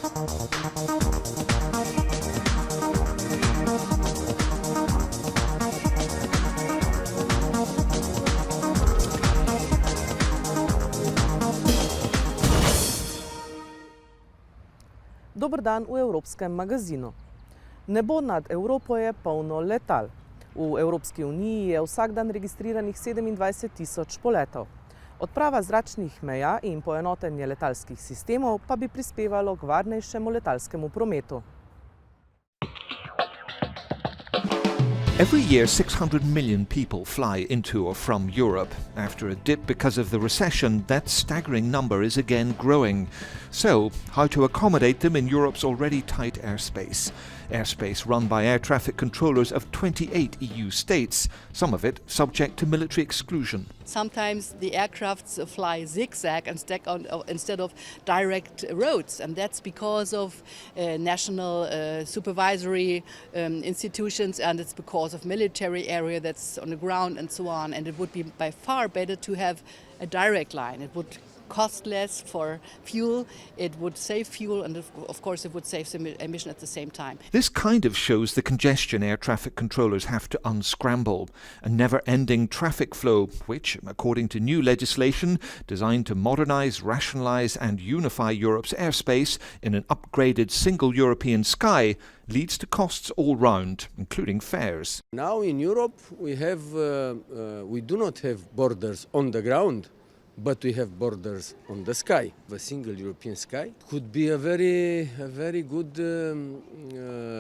Dober dan v Evropskem magazinu. Nebo nad Evropo je polno letal. V Evropski uniji je vsak dan registriranih 27.000 poletov. Odprava zračnih meja in poenotenje letalskih sistemov pa bi prispevalo k varnejšemu letalskemu prometu. Every year, 600 million people fly into or from Europe. After a dip because of the recession, that staggering number is again growing. So, how to accommodate them in Europe's already tight airspace? Airspace run by air traffic controllers of 28 EU states, some of it subject to military exclusion. Sometimes the aircrafts fly zigzag instead of direct roads, and that's because of national supervisory institutions, and it's because of military area that's on the ground and so on. And it would be by far better to have a direct line. It would cost less for fuel, it would save fuel, and of course it would save some emission at the same time. This kind of shows the congestion air traffic controllers have to unscramble. A never-ending traffic flow, which, according to new legislation designed to modernise, rationalise and unify Europe's airspace in an upgraded single European sky, leads to costs all round, including fares. Now in Europe we do not have borders on the ground, but we have borders on the sky. The single European sky could be a very good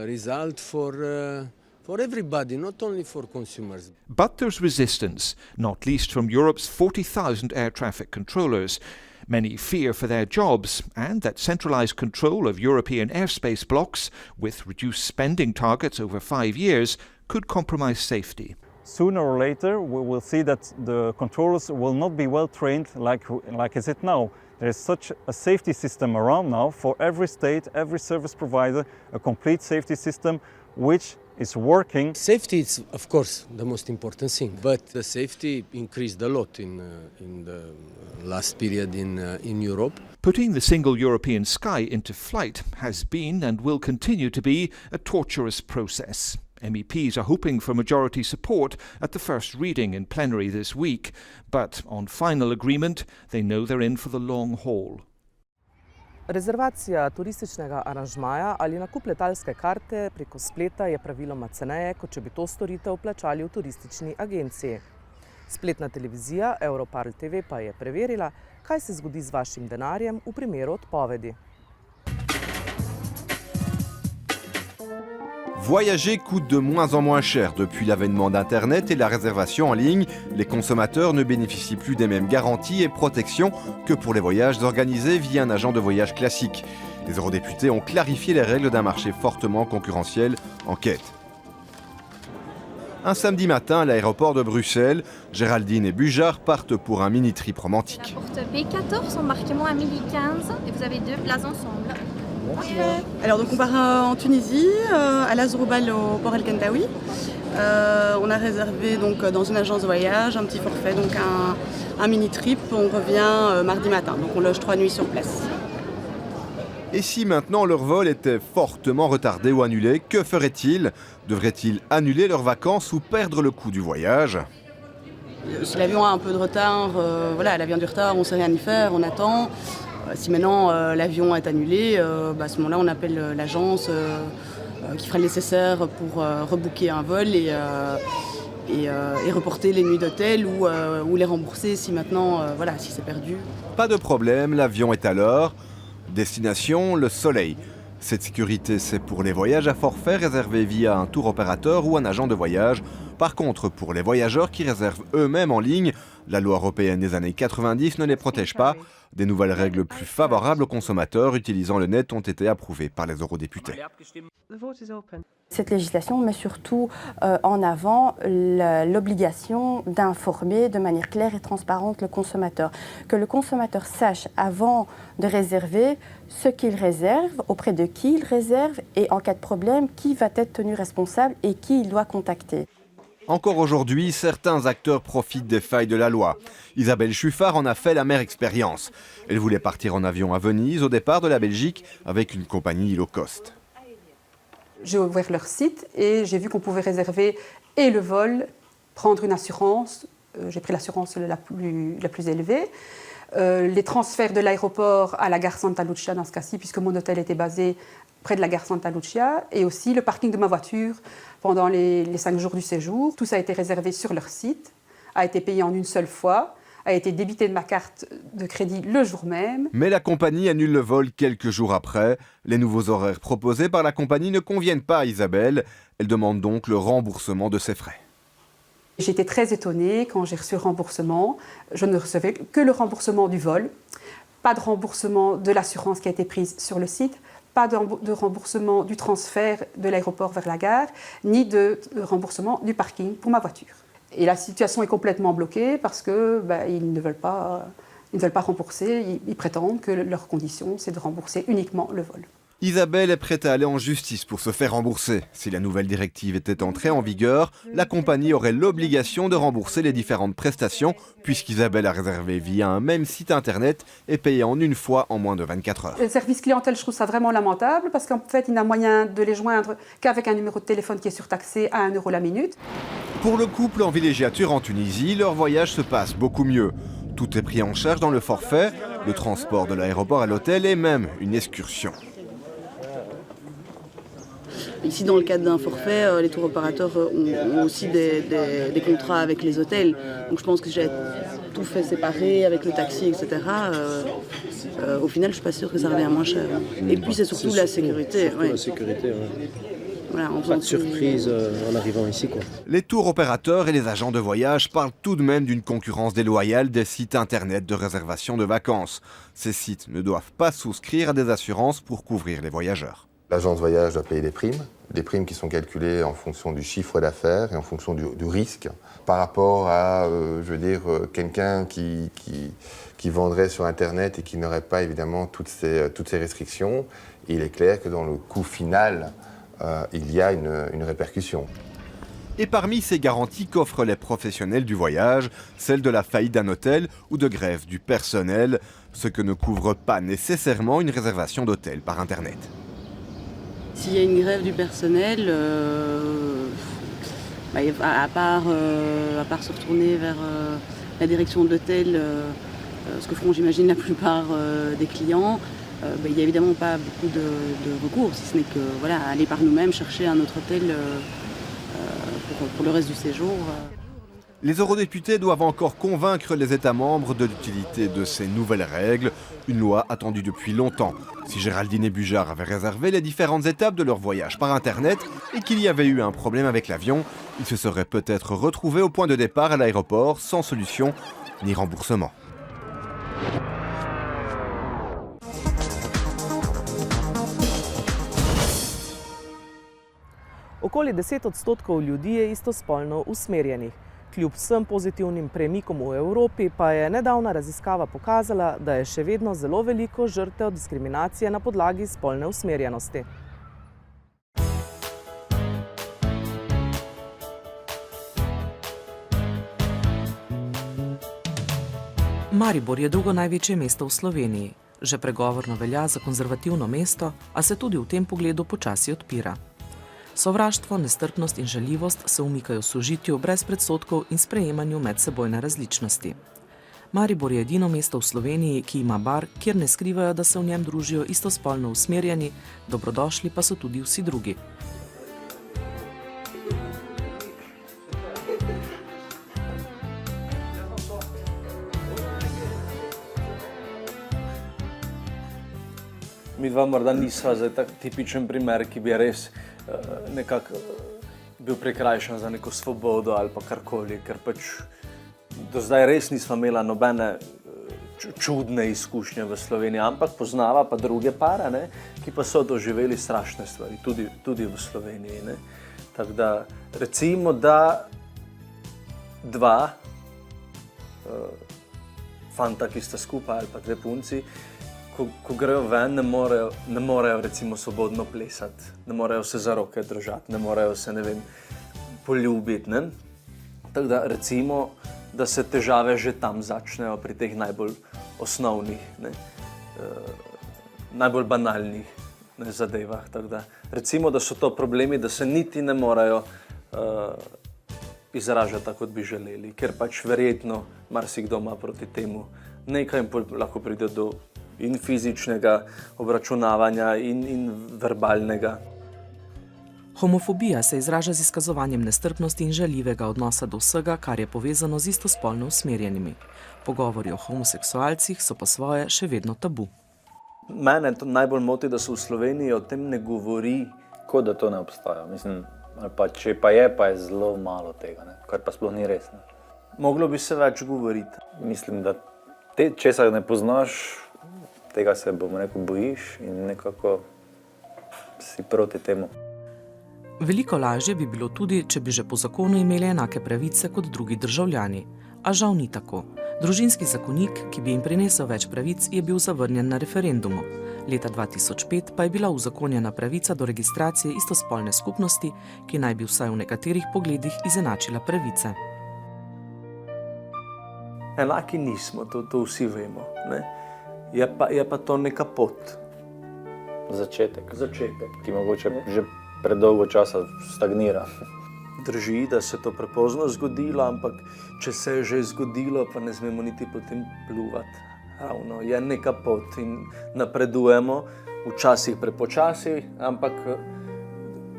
result for everybody, not only for consumers. But there's resistance, not least from Europe's 40,000 air traffic controllers. Many fear for their jobs and that centralised control of European airspace blocks, with reduced spending targets over 5 years, could compromise safety. Sooner or later we will see that the controllers will not be well trained like is it now. There is such a safety system around now for every state, every service provider, a complete safety system which is working. Safety is of course the most important thing, but the safety increased a lot in the last period in Europe. Putting the single European sky into flight has been and will continue to be a torturous process. MEPs are hoping for majority support at the first reading in plenary this week, but on final agreement they know they're in for the long haul. Rezervacija turističnega aranžmaja ali nakup letalske karte preko spleta je praviloma ceneje, kot če bi to storitev plačali v turistični agenciji. Spletna televizija Europarl TV pa je preverila, kaj se zgodi z vašim denarjem v primeru odpovedi. Voyager coûte de moins en moins cher. Depuis l'avènement d'Internet et la réservation en ligne, les consommateurs ne bénéficient plus des mêmes garanties et protections que pour les voyages organisés via un agent de voyage classique. Les eurodéputés ont clarifié les règles d'un marché fortement concurrentiel en quête. Un samedi matin, à l'aéroport de Bruxelles, Géraldine et Bujard partent pour un mini-trip romantique. La porte B14, embarquement à 12h15 et vous avez 2 places ensemble. Alors donc on part en Tunisie, à Lazroubal au port El Kentaoui. On a réservé donc dans une agence de voyage un petit forfait, donc un mini trip. On revient mardi matin, donc on loge 3 nuits sur place. Et si maintenant leur vol était fortement retardé ou annulé, que feraient-ils? Devraient-ils annuler leurs vacances ou perdre le coût du voyage? Si l'avion a un peu de retard, l'avion a du retard, on ne sait rien y faire, on attend. Si maintenant l'avion est annulé, à ce moment-là on appelle l'agence qui fera le nécessaire pour rebooker un vol et reporter les nuits d'hôtel ou les rembourser si maintenant si c'est perdu. Pas de problème, l'avion est à l'heure. Destination, le soleil. Cette sécurité, c'est pour les voyages à forfait réservés via un tour opérateur ou un agent de voyage. Par contre, pour les voyageurs qui réservent eux-mêmes en ligne, la loi européenne des années 90 ne les protège pas. Des nouvelles règles plus favorables aux consommateurs utilisant le net ont été approuvées par les eurodéputés. Cette législation met surtout en avant l'obligation d'informer de manière claire et transparente le consommateur. Que le consommateur sache avant de réserver ce qu'il réserve, auprès de qui il réserve et en cas de problème, qui va être tenu responsable et qui il doit contacter. Encore aujourd'hui, certains acteurs profitent des failles de la loi. Isabelle Chuffard en a fait la mère expérience. Elle voulait partir en avion à Venise au départ de la Belgique avec une compagnie low cost. J'ai ouvert leur site et j'ai vu qu'on pouvait réserver et le vol, prendre une assurance. J'ai pris l'assurance la plus élevée. Les transferts de l'aéroport à la gare Santa Lucia dans ce cas-ci, puisque mon hôtel était basé près de la gare Santa Lucia, et aussi le parking de ma voiture pendant les 5 jours du séjour. Tout ça a été réservé sur leur site, a été payé en une seule fois, a été débité de ma carte de crédit le jour même. Mais la compagnie annule le vol quelques jours après. Les nouveaux horaires proposés par la compagnie ne conviennent pas à Isabelle. Elle demande donc le remboursement de ses frais. J'étais très étonnée quand j'ai reçu le remboursement. Je ne recevais que le remboursement du vol, pas de remboursement de l'assurance qui a été prise sur le site, pas de remboursement du transfert de l'aéroport vers la gare, ni de remboursement du parking pour ma voiture. Et la situation est complètement bloquée parce qu'ils ne veulent pas rembourser, ils prétendent que leur condition c'est de rembourser uniquement le vol. Isabelle est prête à aller en justice pour se faire rembourser. Si la nouvelle directive était entrée en vigueur, la compagnie aurait l'obligation de rembourser les différentes prestations puisqu'Isabelle a réservé via un même site internet et payé en une fois en moins de 24 heures. Le service clientèle, je trouve ça vraiment lamentable parce qu'en fait, il n'a moyen de les joindre qu'avec un numéro de téléphone qui est surtaxé à 1 € la minute. Pour le couple en villégiature en Tunisie, leur voyage se passe beaucoup mieux. Tout est pris en charge dans le forfait, le transport de l'aéroport à l'hôtel et même une excursion. Ici, dans le cadre d'un forfait, les tours opérateurs ont aussi des contrats avec les hôtels. Donc je pense que j'ai tout fait séparer avec le taxi, etc. Au final, je ne suis pas sûre que ça revient moins cher. Et puis c'est surtout la sécurité. La sécurité, ouais. Voilà, pas de surprise en arrivant ici, quoi. Les tours opérateurs et les agents de voyage parlent tout de même d'une concurrence déloyale des sites internet de réservation de vacances. Ces sites ne doivent pas souscrire à des assurances pour couvrir les voyageurs. L'agence de voyage doit payer des primes qui sont calculées en fonction du chiffre d'affaires et en fonction du risque par rapport à, quelqu'un qui vendrait sur Internet et qui n'aurait pas évidemment toutes ces restrictions. Et il est clair que dans le coût final, il y a une répercussion. Et parmi ces garanties qu'offrent les professionnels du voyage, celle de la faillite d'un hôtel ou de grève du personnel, ce que ne couvre pas nécessairement une réservation d'hôtel par Internet. S'il y a une grève du personnel, à part se retourner vers la direction de l'hôtel, ce que feront j'imagine la plupart des clients, il n'y a évidemment pas beaucoup de recours, si ce n'est que aller par nous-mêmes chercher un autre hôtel pour le reste du séjour. Les eurodéputés doivent encore convaincre les États membres de l'utilité de ces nouvelles règles, une loi attendue depuis longtemps. Si Géraldine et Bujard avaient réservé les différentes étapes de leur voyage par Internet et qu'il y avait eu un problème avec l'avion, ils se seraient peut-être retrouvés au point de départ à l'aéroport sans solution ni remboursement. Okoli 10% ljudi je istospolno usmerjenih. Kljub vsem pozitivnim premikom v Evropi pa je nedavna raziskava pokazala, da je še vedno zelo veliko žrtev diskriminacije na podlagi spolne usmerjenosti. Maribor je drugo največje mesto v Sloveniji. Že pregovorno velja za konzervativno mesto, a se tudi v tem pogledu počasi odpira. Sovraštvo, nestrpnost in žaljivost se umikajo sožitju brez predsodkov in sprejemanju medsebojne različnosti. Maribor je edino mesto v Sloveniji, ki ima bar, kjer ne skrivajo, da se v njem družijo istospolno usmerjeni, dobrodošli pa so tudi vsi drugi. Mi dva morda nisva za tak tipičen primer, ki bi res nekako bil prikrajšan za neko svobodo ali pa karkoli, ker pač do zdaj res nisva imela nobene čudne izkušnje v Sloveniji, ampak poznava pa druge pare, ne, ki pa so doživeli strašne stvari, tudi v Sloveniji. Ne. Tako da recimo, da dva fanta, ki sta skupaj ali pa dve punci, ko grejo ven, ne morejo recimo svobodno plesati, ne morejo se za roke držati, ne morejo se, poljubiti, ne? Tako da recimo, da se težave že tam začnejo pri teh najbolj osnovnih, najbolj banalnih zadevah. Tako da recimo, da so to problemi, da se niti ne morejo izražati tako, kot bi želeli, ker pač verjetno marsikdo ima proti temu nekaj in lahko pride do in fizičnega obračunavanja in verbalnega. Homofobija se izraža z izkazovanjem nestrpnosti in žaljivega odnosa do vsega, kar je povezano z istospolno usmerjenimi. Pogovori o homoseksualcih so pa svoje še vedno tabu. Mene to najbolj moti, da se v Sloveniji o tem ne govori. Kot da to ne obstaja. Mislim, ali pa če pa je zelo malo tega, kar pa sploh ni res. Moglo bi se več govoriti. Mislim, da česar ne poznaš, tega se, bojiš in nekako si proti temu. Veliko lažje bi bilo tudi, če bi že po zakonu imeli enake pravice kot drugi državljani. A žal ni tako. Družinski zakonik, ki bi jim prinesel več pravic, je bil zavrnjen na referendumu. Leta 2005 pa je bila uzakonjena pravica do registracije istospolne skupnosti, ki naj bi vsaj v nekaterih pogledih izenačila pravice. Enaki nismo, to vsi vemo. Je pa to neka pot. Začetek, ki mogoče že predolgo časa stagnira. Drži, da se to prepozno zgodilo, ampak če se je že zgodilo, pa ne smemo niti potem pljuvati. Ravno, je neka pot in napredujemo, včasih prepočasi, ampak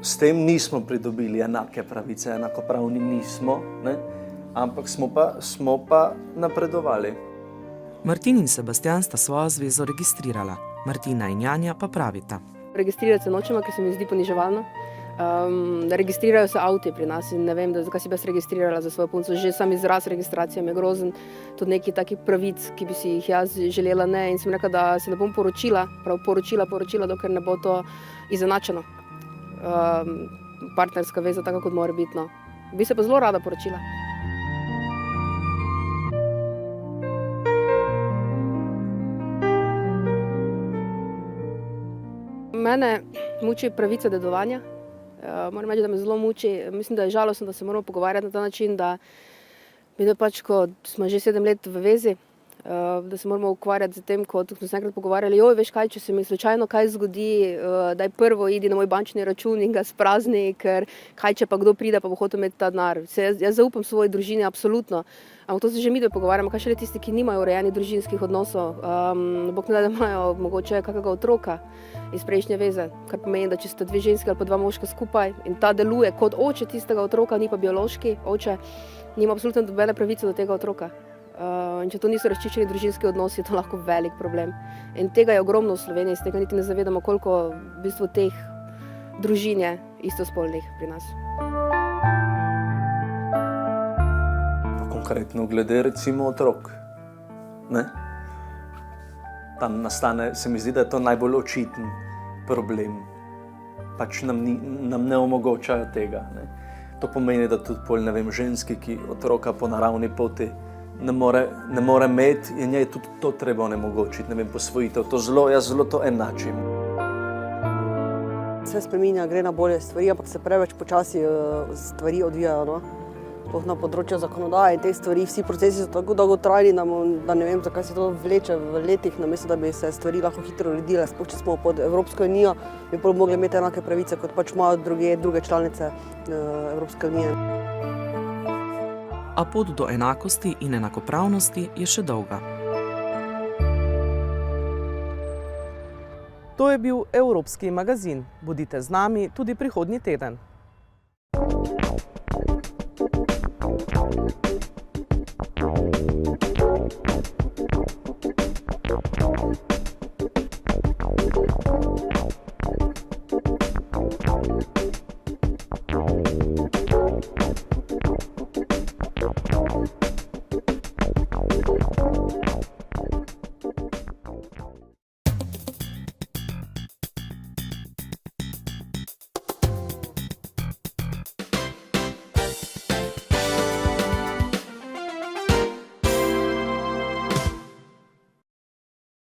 s tem nismo pridobili enake pravice, enakopravni nismo, ampak smo pa napredovali. Martin in Sebastian sta svojo zvezo registrirala. Martina in Janja pa pravita. Registrirati se nočemo, ker se mi zdi poniževalno. Registrirajo se avti pri nas in ne vem, zakaj si bi jaz registrirala za svojo punco. Že sam izraz registracije mi je grozen, tudi nekaj takih pravic, ki bi si jih jaz želela ne. In sem rekla, da se ne bom poročila, dokler ne bo to izenačeno. Partnerska veza, tako kot mora biti. Bi se pa zelo rada poročila. Mene muči pravica dedovanja. Moram reči, da me zelo muči. Mislim, da je žalostno, da se moramo pogovarjati na ta način, da pač, ko smo že 7 let v vezi, da se moramo ukvarjati z tem, kot smo se enkrat pogovarjali, veš kaj, če se mi slučajno kaj zgodi, daj prvo idi na moj bančni račun in ga sprazni, ker kaj, če pa kdo pride, pa bo hotel imeti ta denar. Jaz zaupam svoji družini, absolutno. Ampak to se že mi dve pogovarjamo, kaj šele tisti, ki nimajo urejenih družinskih odnosov. Bog ne da, da imajo mogoče kakega otroka iz prejšnje veze, kar pomeni, da če sta 2 ženske ali pa 2 moška skupaj in ta deluje kot oče tistega otroka, ni pa biološki oče, nima absolutno nobene pravice do tega otroka. In če to niso razčiščeni družinski odnosi, je to lahko velik problem. In tega je ogromno v Sloveniji, iz tega niti ne zavedamo, koliko v bistvu teh družin je istospolnih pri nas. Konkretno glede recimo otrok. Tam nastane, se mi zdi, da je to najbolj očiten problem. Pač nam ne omogočajo tega. To pomeni, da tudi ženski, ki otroka po naravni poti ne more imeti, in njej tudi to treba onemogočiti, posvojitev. Jaz zelo to enačim. Se spreminja, gre na bolje stvari, ampak se preveč počasi stvari odvijajo. Na področju zakonodaje in teh stvari, vsi procesi so tako dolgotrajni, da ne vem, zakaj se to vleče v letih, namesto da bi se stvari lahko hitro uredile. Sploh če smo pod Evropsko unijo, bi mogli imeti enake pravice, kot pač imajo druge članice Evropske unije. A pot do enakosti in enakopravnosti je še dolga. To je bil Evropski magazin. Bodite z nami tudi prihodnji teden.